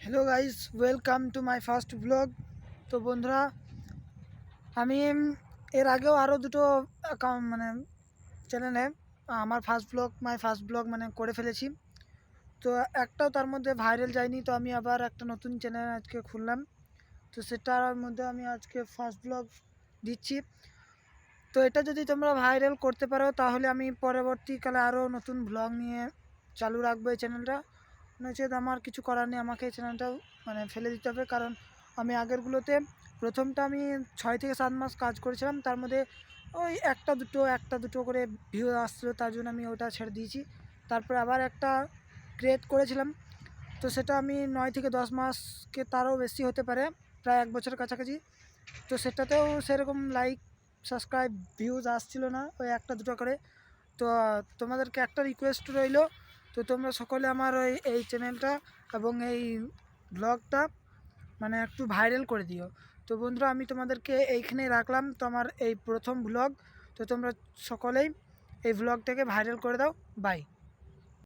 Hello guys, welcome to my first blog. তো বন্ধুরা, আমি এর আগেও আরও দুটো অ্যাকাউন্ট চ্যানেলে আমার ফার্স্ট ব্লগ করে ফেলেছি। তো একটাও তার মধ্যে ভাইরাল যায়নি, তো আমি আবার একটা নতুন চ্যানেল আজকে খুললাম। তো সেটার মধ্যে আমি আজকে ফার্স্ট ব্লগ দিচ্ছি। তো এটা যদি তোমরা ভাইরাল করতে পারো তাহলে আমি পরবর্তীকালে আরও নতুন ব্লগ নিয়ে চালু রাখবো এই চ্যানেলটা। নচেত আমার কিছু করার নেই, আমাকে এই চ্যানেলটাও ফেলে দিতে হবে। কারণ আমি আগেরগুলোতে প্রথমটা আমি 6 থেকে 7 মাস কাজ করেছিলাম, তার মধ্যে ওই একটা দুটো করে ভিউ আসছিলো, তার জন্য আমি ওটা ছেড়ে দিয়েছি। তারপরে আবার একটা ক্রিয়েট করেছিলাম, তো সেটা আমি 9 থেকে 10 মাসকে তারও বেশি হতে পারে, প্রায় 1 বছরের কাছাকাছি। তো সেটাতেও সেরকম লাইক সাবস্ক্রাইব ভিউজ আসছিল না, ওই একটা দুটো করে। তো তোমাদেরকে একটা রিকোয়েস্ট রইল, তো তোমরা সকলে আমার এই চ্যানেলটা এবং এই ব্লগটা একটু ভাইরাল করে দিও। তো বন্ধুরা, আমি তোমাদেরকে এইখানেই রাখলাম, তো আমার এই প্রথম ব্লগ। তো তোমরা সকলেই এই ব্লগটাকে ভাইরাল করে দাও। বাই।